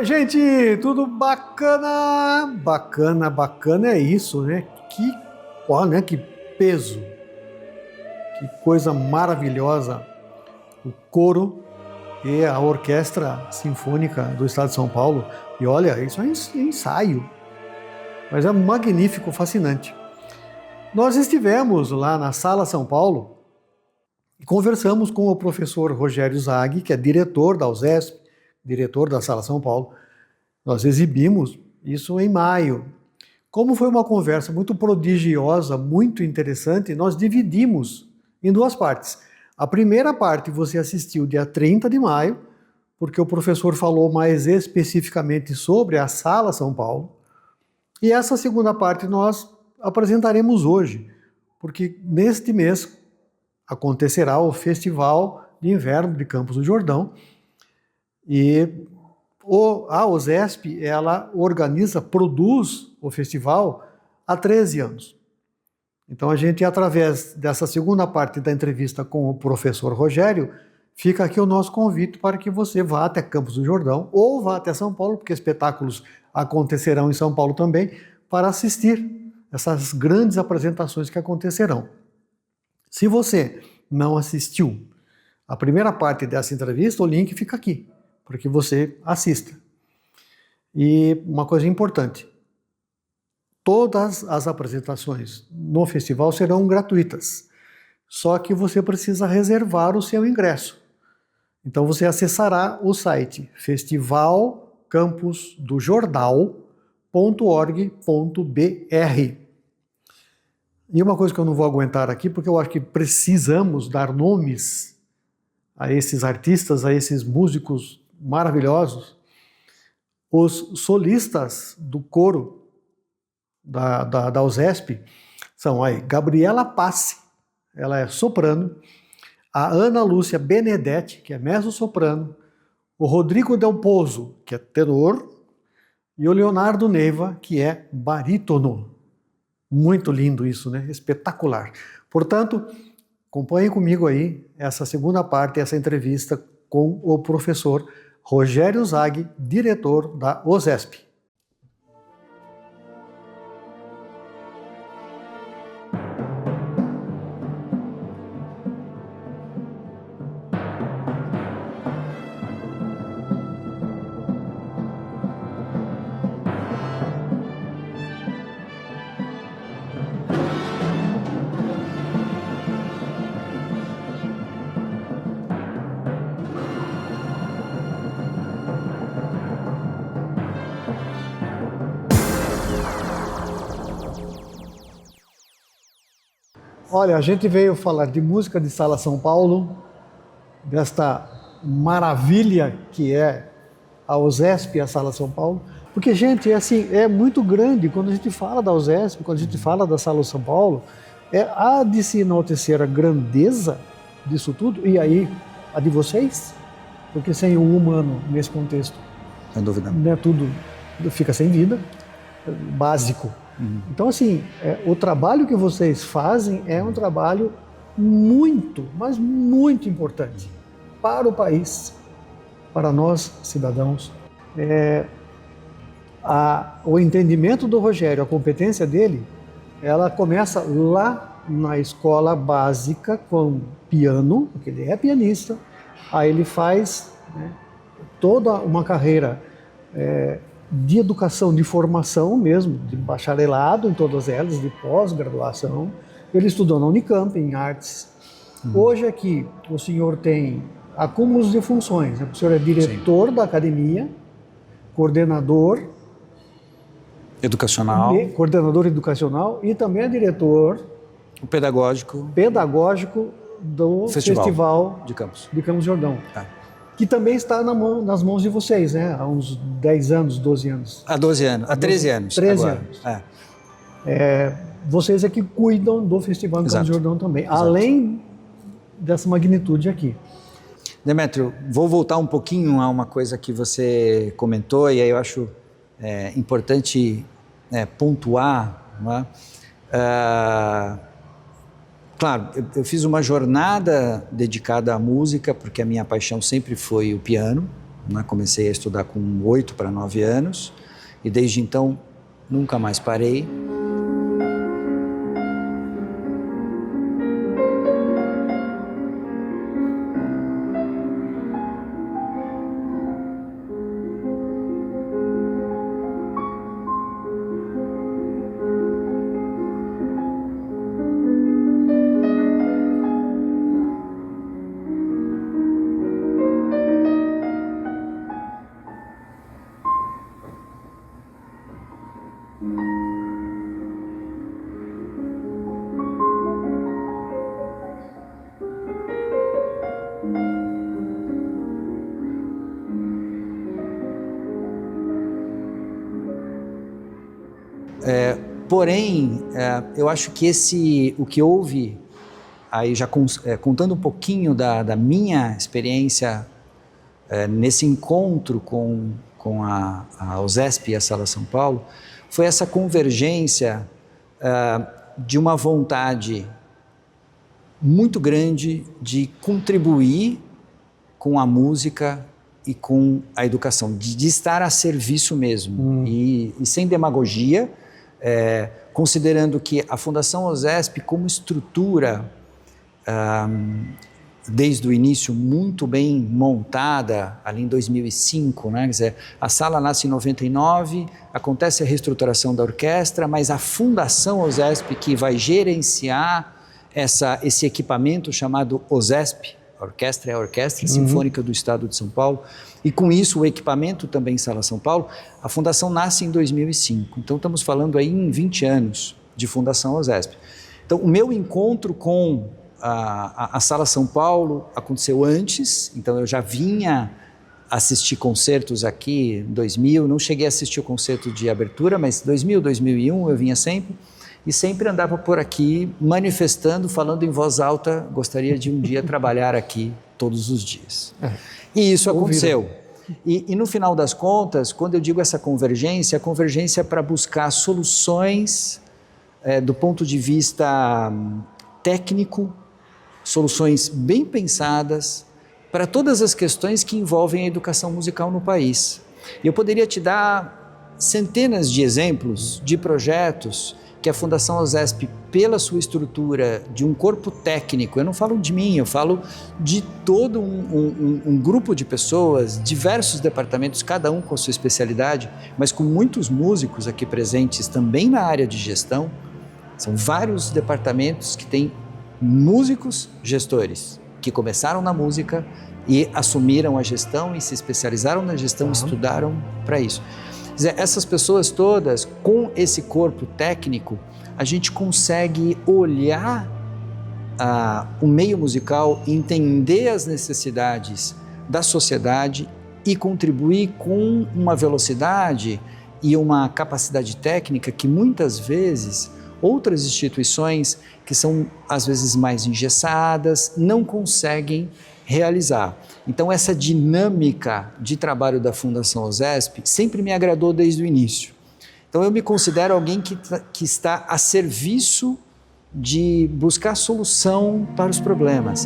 Oi, gente, tudo bacana? Bacana é isso, né? Olha, né? Que peso, que coisa maravilhosa. O coro e a Orquestra Sinfônica do Estado de São Paulo. E olha, isso é ensaio, mas é magnífico, fascinante. Nós estivemos lá na Sala São Paulo e conversamos com o professor Rogério Zaghi, que é diretor da USESP, diretor da Sala São Paulo. Nós exibimos isso em maio. Como foi uma conversa muito prodigiosa, muito interessante, nós dividimos em duas partes. A primeira parte você assistiu dia 30 de maio, porque o professor falou mais especificamente sobre a Sala São Paulo. E essa segunda parte nós apresentaremos hoje, porque neste mês acontecerá o Festival de Inverno de Campos do Jordão. E a USESP, ela produz o festival há 13 anos. Então a gente, através dessa segunda parte da entrevista com o professor Rogério, fica aqui o nosso convite para que você vá até Campos do Jordão ou vá até São Paulo, porque espetáculos acontecerão em São Paulo também, para assistir essas grandes apresentações que acontecerão. Se você não assistiu a primeira parte dessa entrevista, o link fica aqui, para que você assista. E uma coisa importante, todas as apresentações no festival serão gratuitas, só que você precisa reservar o seu ingresso. Então você acessará o site festivalcamposdojordão.org.br. E uma coisa que eu não vou aguentar aqui, porque eu acho que precisamos dar nomes a esses artistas, a esses músicos maravilhosos. Os solistas do coro da USESP são aí Gabriela Passi, ela é soprano, a Ana Lúcia Benedetti, que é mezzo-soprano, o Rodrigo Del Pozo, que é tenor, e o Leonardo Neiva, que é barítono. Muito lindo isso, né? Espetacular. Portanto, acompanhe comigo aí essa segunda parte, essa entrevista com o professor Rogério Zaghi, diretor da USESP. Olha, a gente veio falar de música de Sala São Paulo, desta maravilha que é a USESP e a Sala São Paulo, porque, gente, é muito grande quando a gente fala da USESP, quando a gente fala da Sala São Paulo, há de se enaltecer a grandeza disso tudo, e aí a de vocês, porque sem um humano nesse contexto, sem dúvida, né, tudo fica sem vida, básico. Então, assim, o trabalho que vocês fazem é um trabalho muito, mas muito importante para o país, para nós, cidadãos. O entendimento do Rogério, a competência dele, ela começa lá na escola básica com piano, porque ele é pianista, aí ele faz, né, toda uma carreira de educação, de formação mesmo, de bacharelado em todas elas, de pós-graduação. Ele estudou na Unicamp, em artes. Hoje aqui o senhor tem acúmulos de funções, né? O senhor é diretor da academia, coordenador educacional e também é diretor pedagógico do Festival de Campos do Jordão. Que também está nas mãos de vocês, né? Há uns 10 anos, 12 anos. Há 12 anos, há 13 anos. 13 anos. Vocês é que cuidam do Festival do Campos do Jordão também, além dessa magnitude aqui. Demétrio, vou voltar um pouquinho a uma coisa que você comentou, e aí eu acho importante pontuar, não é? Claro, eu fiz uma jornada dedicada à música, porque a minha paixão sempre foi o piano, né? Comecei a estudar com 8 para 9 anos e desde então nunca mais parei. Porém, eu acho que o que houve, aí já contando um pouquinho da minha experiência nesse encontro com a USESP e a Sala São Paulo, foi essa convergência de uma vontade muito grande de contribuir com a música e com a educação, de estar a serviço mesmo, e sem demagogia, considerando que a Fundação USESP, como estrutura, desde o início muito bem montada, ali em 2005, né? Quer dizer, a sala nasce em 99, acontece a reestruturação da orquestra, mas a Fundação USESP, que vai gerenciar esse equipamento chamado OSESP, a orquestra é a Orquestra Sinfônica do Estado de São Paulo, e com isso o equipamento também em Sala São Paulo, a fundação nasce em 2005, então estamos falando aí em 20 anos de Fundação USESP. Então o meu encontro com a Sala São Paulo aconteceu antes, então eu já vinha assistir concertos aqui em 2000, não cheguei a assistir o concerto de abertura, mas 2000, 2001 eu vinha sempre, e sempre andava por aqui manifestando, falando em voz alta, gostaria de um dia trabalhar aqui todos os dias. E isso aconteceu. E no final das contas, quando eu digo essa convergência, a convergência é para buscar soluções do ponto de vista técnico, soluções bem pensadas para todas as questões que envolvem a educação musical no país. E eu poderia te dar centenas de exemplos de projetos que a Fundação USESP, pela sua estrutura de um corpo técnico, eu não falo de mim, eu falo de todo um grupo de pessoas, diversos departamentos, cada um com a sua especialidade, mas com muitos músicos aqui presentes também na área de gestão. São vários departamentos que têm músicos gestores, que começaram na música e assumiram a gestão e se especializaram na gestão, estudaram para isso. Quer dizer, essas pessoas todas, com esse corpo técnico, a gente consegue olhar o meio musical, entender as necessidades da sociedade e contribuir com uma velocidade e uma capacidade técnica que muitas vezes outras instituições que são às vezes mais engessadas não conseguem realizar. Então essa dinâmica de trabalho da Fundação USESP sempre me agradou desde o início. Então eu me considero alguém que está a serviço de buscar solução para os problemas.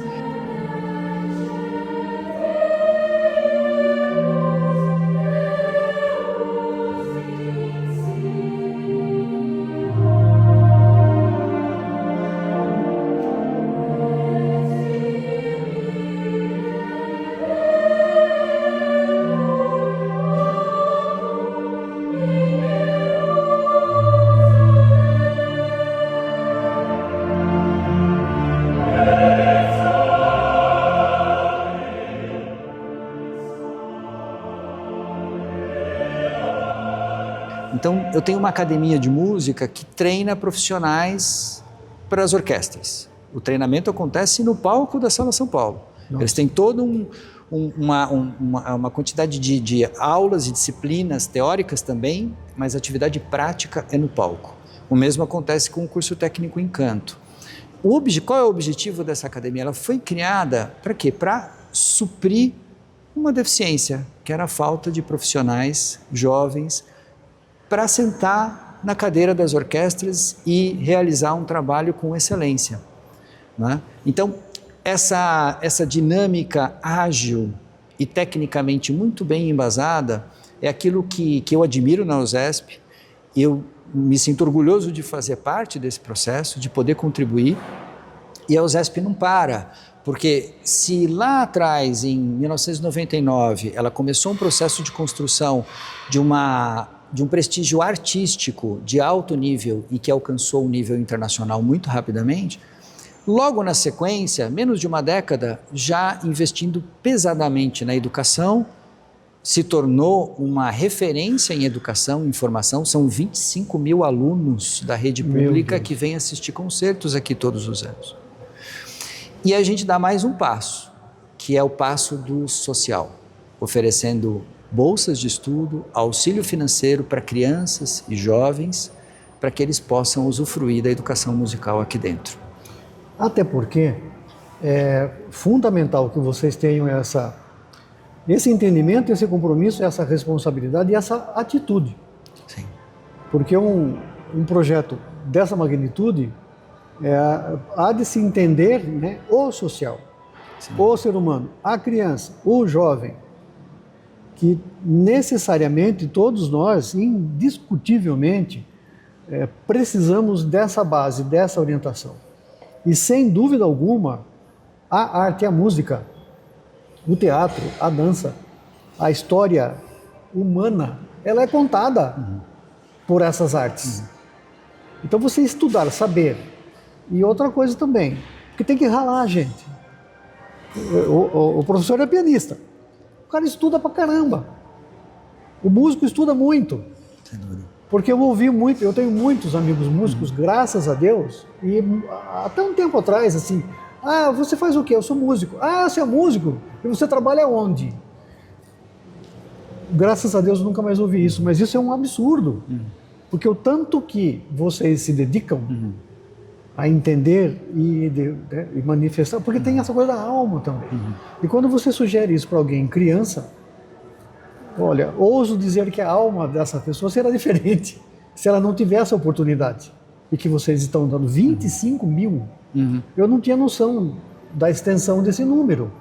Então, eu tenho uma academia de música que treina profissionais para as orquestras. O treinamento acontece no palco da Sala São Paulo. Nossa. Eles têm toda uma quantidade de aulas e disciplinas teóricas também, mas a atividade prática é no palco. O mesmo acontece com o curso técnico em canto. Qual é o objetivo dessa academia? Ela foi criada para quê? Para suprir uma deficiência, que era a falta de profissionais jovens para sentar na cadeira das orquestras e realizar um trabalho com excelência, né? Então, essa dinâmica ágil e tecnicamente muito bem embasada é aquilo que eu admiro na USESP. Eu me sinto orgulhoso de fazer parte desse processo, de poder contribuir, e a USESP não para, porque se lá atrás, em 1999, ela começou um processo de construção de um prestígio artístico de alto nível e que alcançou um nível internacional muito rapidamente, logo na sequência, menos de uma década, já investindo pesadamente na educação, se tornou uma referência em educação e informação. São 25 mil alunos da rede pública que vêm assistir concertos aqui todos os anos. E a gente dá mais um passo, que é o passo do social, oferecendo bolsas de estudo, auxílio financeiro para crianças e jovens, para que eles possam usufruir da educação musical aqui dentro. Até porque é fundamental que vocês tenham esse entendimento, esse compromisso, essa responsabilidade e essa atitude. Sim. Porque um projeto dessa magnitude há de se entender, né, o social, sim, o ser humano, a criança, o jovem, que necessariamente todos nós, indiscutivelmente, precisamos dessa base, dessa orientação. E sem dúvida alguma, a arte, a música, o teatro, a dança, a história humana, ela é contada por essas artes. Então você estudar, saber. E outra coisa também, que tem que ralar, gente. O professor é pianista. O cara estuda pra caramba. O músico estuda muito. Sem dúvida. Porque eu tenho muitos amigos músicos, graças a Deus, e até um tempo atrás, assim, você faz o quê? Eu sou músico. Você é músico? E você trabalha onde? Graças a Deus eu nunca mais ouvi isso, mas isso é um absurdo. Porque o tanto que vocês se dedicam a entender e manifestar, porque tem essa coisa da alma também. E quando você sugere isso para alguém, criança, olha, ouso dizer que a alma dessa pessoa será diferente se ela não tivesse essa oportunidade. E que vocês estão dando 25 mil, eu não tinha noção da extensão desse número.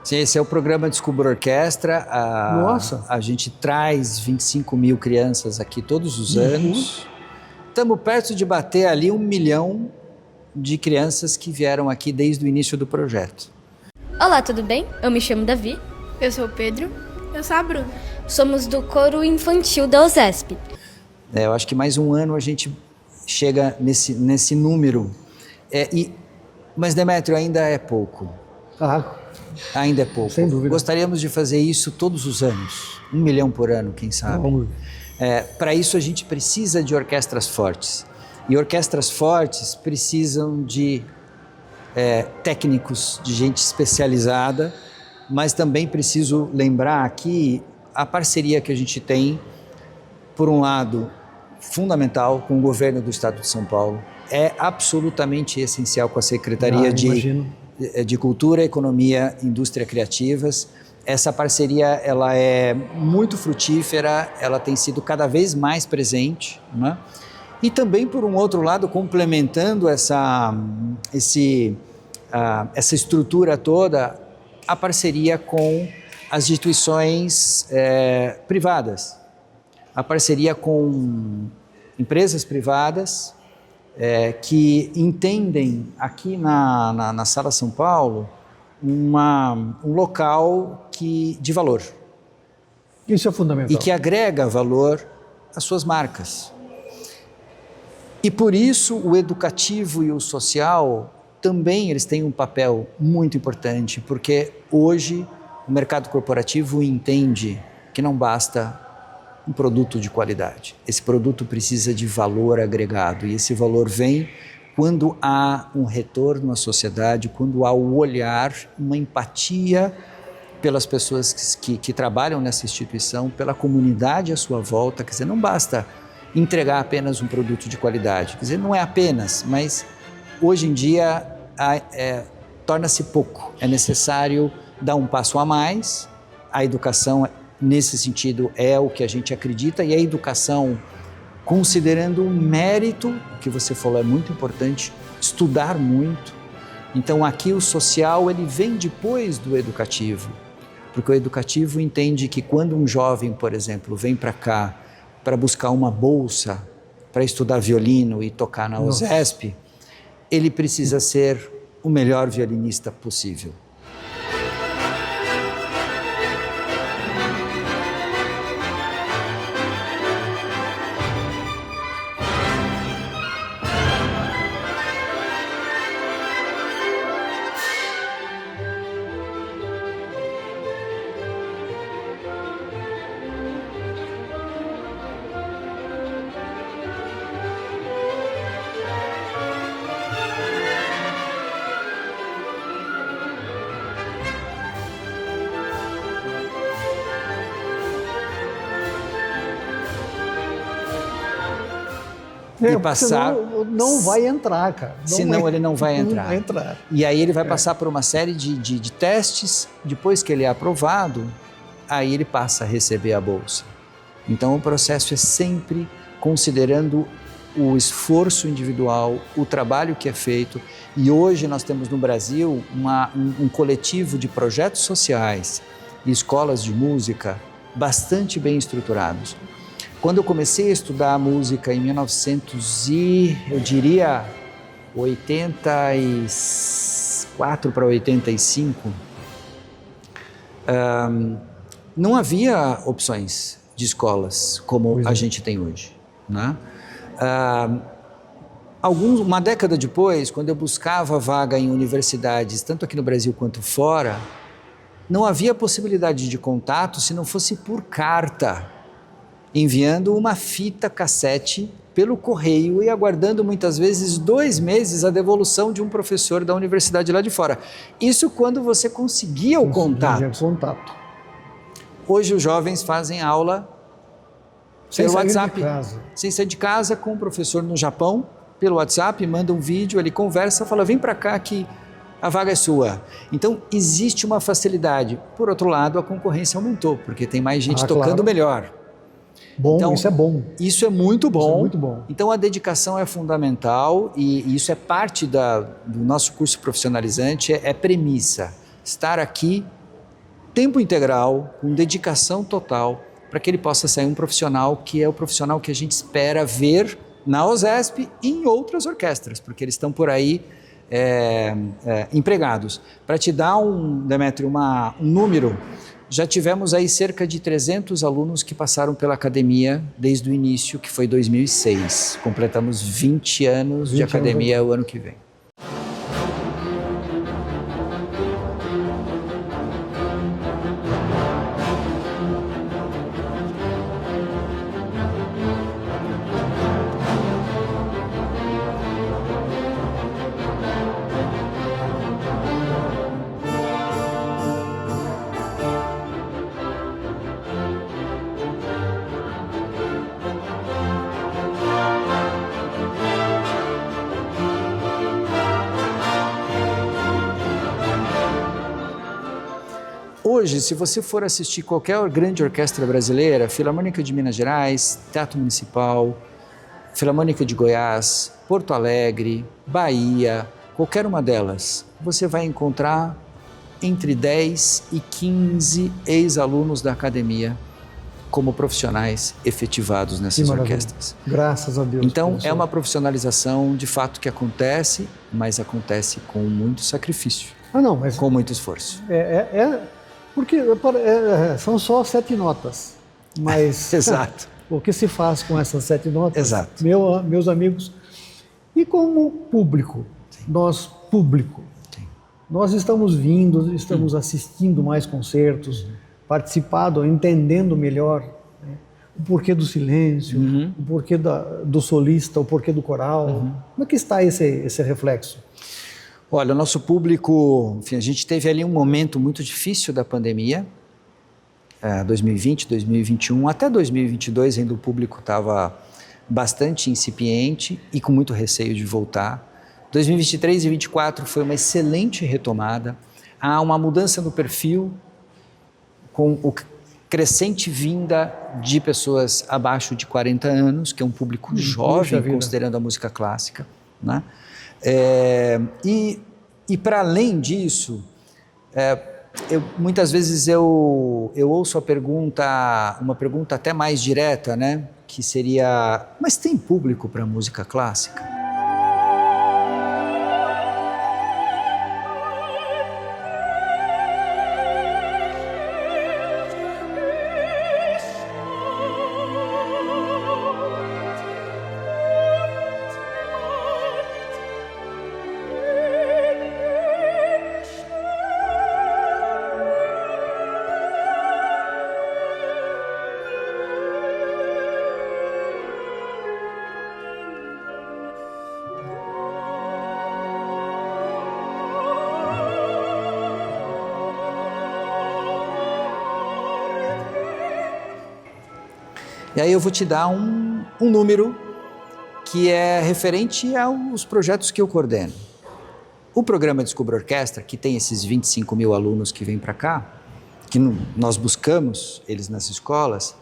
Sim, esse é o programa Descubra Orquestra. Nossa! A gente traz 25 mil crianças aqui todos os anos. Estamos perto de bater ali 1 milhão de crianças que vieram aqui desde o início do projeto. Olá, tudo bem? Eu me chamo Davi. Eu sou o Pedro. Eu sou a Bruna. Somos do coro infantil da USESP. Eu acho que mais um ano a gente chega nesse número. Mas, Demétrio, ainda é pouco. Ainda é pouco. Sem dúvida. Gostaríamos de fazer isso todos os anos. 1 milhão por ano, quem sabe. Para isso a gente precisa de orquestras fortes. E orquestras fortes precisam de técnicos, de gente especializada, mas também preciso lembrar aqui a parceria que a gente tem, por um lado, fundamental com o governo do Estado de São Paulo, é absolutamente essencial com a Secretaria de Cultura, Economia e Indústria Criativas. Essa parceria ela é muito frutífera, ela tem sido cada vez mais presente, né? E também, por um outro lado, complementando essa estrutura toda, a parceria com as instituições privadas, a parceria com empresas privadas que entendem aqui na Sala São Paulo um local de valor. Isso é fundamental. E que agrega valor às suas marcas. E por isso o educativo e o social também eles têm um papel muito importante, porque hoje o mercado corporativo entende que não basta um produto de qualidade. Esse produto precisa de valor agregado, e esse valor vem quando há um retorno à sociedade, quando há o olhar, uma empatia pelas pessoas que trabalham nessa instituição, pela comunidade à sua volta. Quer dizer, não basta entregar apenas um produto de qualidade. Quer dizer, não é apenas, mas hoje em dia torna-se pouco. É necessário dar um passo a mais. A educação, nesse sentido, é o que a gente acredita, e a educação, considerando o mérito, que você falou, é muito importante, estudar muito. Então aqui o social ele vem depois do educativo, Porque o educativo entende que quando um jovem, por exemplo, vem para cá para buscar uma bolsa para estudar violino e tocar na USESP, ele precisa ser o melhor violinista possível. É, E passar... senão não vai entrar, cara. Senão ele não vai entrar. Não vai entrar. E aí ele vai passar por uma série de testes, depois que ele é aprovado, aí ele passa a receber a bolsa. Então o processo é sempre considerando o esforço individual, o trabalho que é feito. E hoje nós temos no Brasil um coletivo de projetos sociais e escolas de música bastante bem estruturados. Quando eu comecei a estudar música em 1984 para 85, não havia opções de escolas como a gente tem hoje, né? Uma década depois, quando eu buscava vaga em universidades, tanto aqui no Brasil quanto fora, não havia possibilidade de contato se não fosse por carta, enviando uma fita cassete pelo correio e aguardando muitas vezes 2 meses a devolução de um professor da universidade lá de fora. Isso quando você conseguia o contato. Hoje os jovens fazem aula pelo WhatsApp, sem sair de casa, com o professor no Japão, pelo WhatsApp, manda um vídeo, ele conversa, fala, vem para cá que a vaga é sua. Então existe uma facilidade. Por outro lado, a concorrência aumentou, porque tem mais gente tocando melhor. Bom, então, isso é bom. Isso é muito bom. Isso é muito bom. Então a dedicação é fundamental e isso é parte do nosso curso profissionalizante, é premissa. Estar aqui, tempo integral, com dedicação total, para que ele possa sair um profissional que é o profissional que a gente espera ver na USESP e em outras orquestras, porque eles estão por aí empregados. Para te dar, Demetrio, um número, já tivemos aí cerca de 300 alunos que passaram pela academia desde o início, que foi 2006. Completamos 20 anos de academia o ano que vem. Hoje, se você for assistir qualquer grande orquestra brasileira, Filarmônica de Minas Gerais, Teatro Municipal, Filarmônica de Goiás, Porto Alegre, Bahia, qualquer uma delas, você vai encontrar entre 10 e 15 ex-alunos da academia como profissionais efetivados nessas orquestras. Graças a Deus. Então, professor. é uma profissionalização de fato que acontece, mas acontece com muito sacrifício, com muito esforço. Porque são só 7 notas, mas Exato. O que se faz com essas 7 notas? Exato. Meus amigos, e como público, nós estamos vindo, estamos assistindo mais concertos, participado, entendendo melhor, né, o porquê do silêncio, o porquê do solista, o porquê do coral. Como é que está esse reflexo? Olha, o nosso público, enfim, a gente teve ali um momento muito difícil da pandemia, 2020, 2021, até 2022 ainda o público estava bastante incipiente e com muito receio de voltar. 2023 e 2024 foi uma excelente retomada, há uma mudança no perfil, com o crescente vinda de pessoas abaixo de 40 anos, que é um público jovem, considerando a música clássica, né? E para além disso, Muitas vezes eu ouço uma pergunta até mais direta, né? Que seria, mas tem público para música clássica? E aí eu vou te dar um número que é referente aos projetos que eu coordeno. O programa Descubra Orquestra, que tem esses 25 mil alunos que vêm para cá, que nós buscamos eles nas escolas,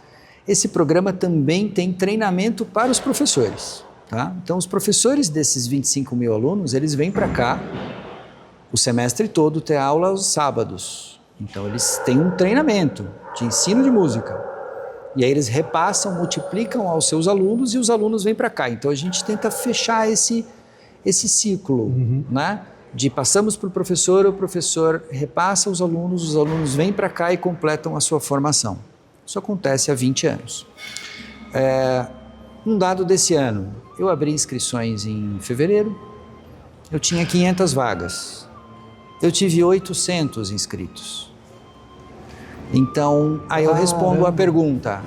esse programa também tem treinamento para os professores. Tá? Então, os professores desses 25 mil alunos, eles vêm para cá o semestre todo ter aula aos sábados. Então, eles têm um treinamento de ensino de música. E aí eles repassam, multiplicam aos seus alunos e os alunos vêm para cá. Então a gente tenta fechar esse ciclo, né? De passamos para o professor repassa os alunos vêm para cá e completam a sua formação. Isso acontece há 20 anos. Um dado desse ano, eu abri inscrições em fevereiro, eu tinha 500 vagas, eu tive 800 inscritos. Então, aí eu respondo a pergunta,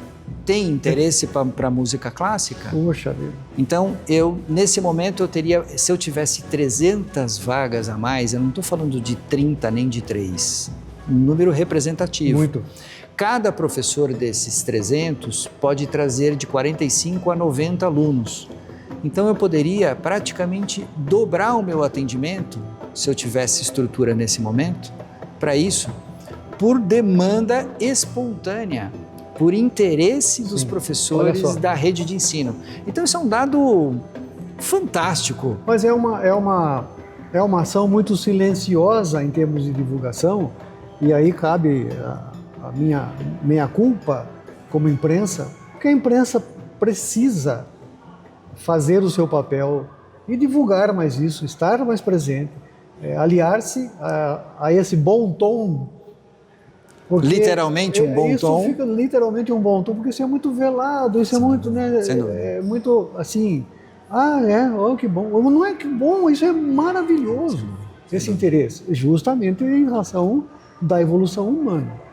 tem interesse para música clássica? Poxa vida. Então, nesse momento, se eu tivesse 300 vagas a mais, eu não estou falando de 30 nem de 3, um número representativo. Muito. Cada professor desses 300 pode trazer de 45 a 90 alunos. Então, eu poderia praticamente dobrar o meu atendimento, se eu tivesse estrutura nesse momento, para isso, por demanda espontânea, por interesse dos professores da rede de ensino. Então, isso é um dado fantástico. Mas é uma ação muito silenciosa em termos de divulgação, e aí cabe a minha culpa como imprensa, porque a imprensa precisa fazer o seu papel e divulgar mais isso, estar mais presente, aliar-se a esse bom tom. Porque literalmente um bom tom. Isso fica literalmente um bom tom, porque isso é muito velado, isso é muito, né? É muito assim, olha que bom. Não é que bom, isso é maravilhoso, esse interesse, justamente em razão da evolução humana.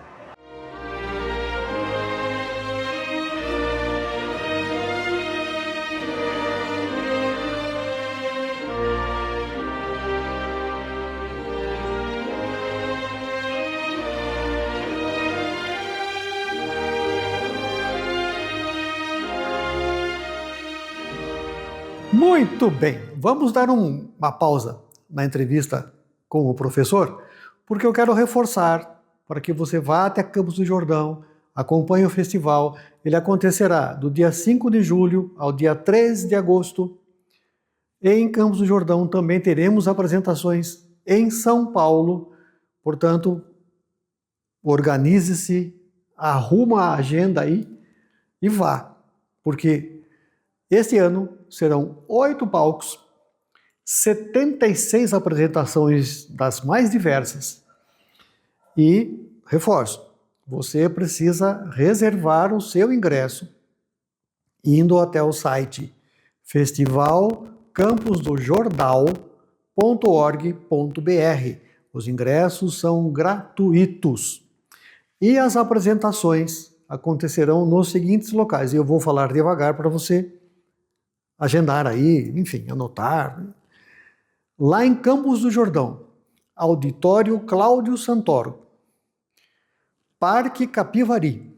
Muito bem, vamos dar uma pausa na entrevista com o professor, porque eu quero reforçar para que você vá até Campos do Jordão, acompanhe o festival. Ele acontecerá do dia 5 de julho ao dia 3 de agosto. Em Campos do Jordão também teremos apresentações em São Paulo, portanto, organize-se, arruma a agenda aí e vá, porque este ano serão 8 palcos, 76 apresentações das mais diversas. E, reforço, você precisa reservar o seu ingresso indo até o site festivalcamposdojordão.org.br. Os ingressos são gratuitos. E as apresentações acontecerão nos seguintes locais. E eu vou falar devagar para você agendar aí, enfim, anotar. Lá em Campos do Jordão, Auditório Cláudio Santoro, Parque Capivari,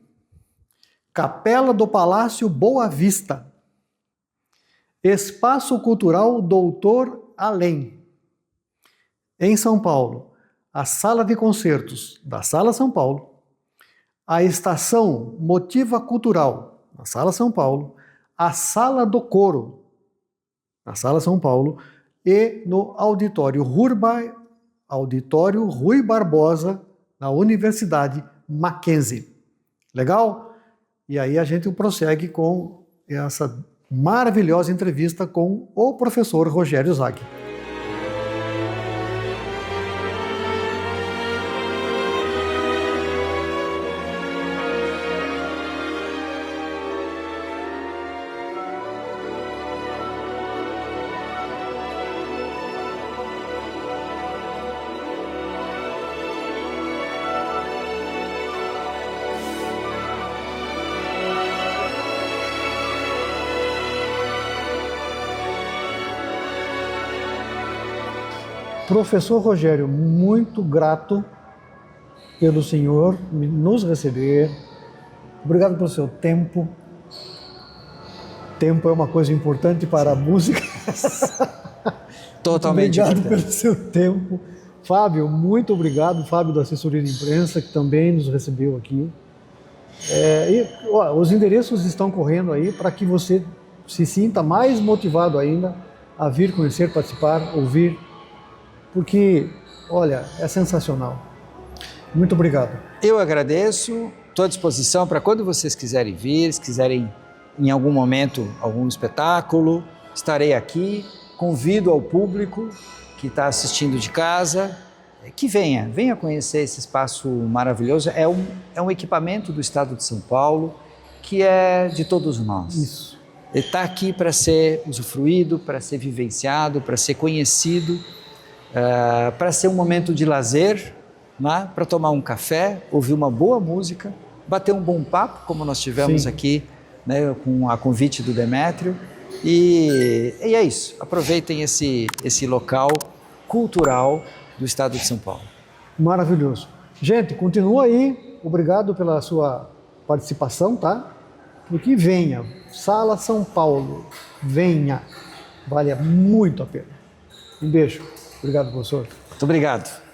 Capela do Palácio Boa Vista, Espaço Cultural Doutor Além. Em São Paulo, a Sala de Concertos da Sala São Paulo, a Estação Motiva Cultural na Sala São Paulo, a Sala do Coro, na Sala São Paulo, e no Auditório Rui Barbosa, na Universidade Mackenzie. Legal? E aí a gente prossegue com essa maravilhosa entrevista com o professor Rogério Zag. Professor Rogério, muito grato pelo senhor nos receber. Obrigado pelo seu tempo. Tempo é uma coisa importante para a música. Totalmente Obrigado importante. pelo seu tempo. Fábio, muito obrigado. Fábio da assessoria de imprensa, que também nos recebeu aqui. Os endereços estão correndo aí para que você se sinta mais motivado ainda a vir conhecer, participar, ouvir, porque, olha, é sensacional. Muito obrigado. Eu agradeço, estou à disposição para quando vocês quiserem vir, se quiserem em algum momento algum espetáculo, estarei aqui. Convido ao público que está assistindo de casa que venha conhecer esse espaço maravilhoso. É um equipamento do Estado de São Paulo que é de todos nós. Isso. Ele está aqui para ser usufruído, para ser vivenciado, para ser conhecido, para ser um momento de lazer, né? Para tomar um café, ouvir uma boa música, bater um bom papo, como nós tivemos Sim. aqui, né, com a convite do Demétrio. E é isso, aproveitem esse local cultural do Estado de São Paulo. Maravilhoso. Gente, continua aí. Obrigado pela sua participação, tá? Porque venha. Sala São Paulo. Venha. Vale muito a pena. Um beijo. Obrigado, professor. Muito obrigado.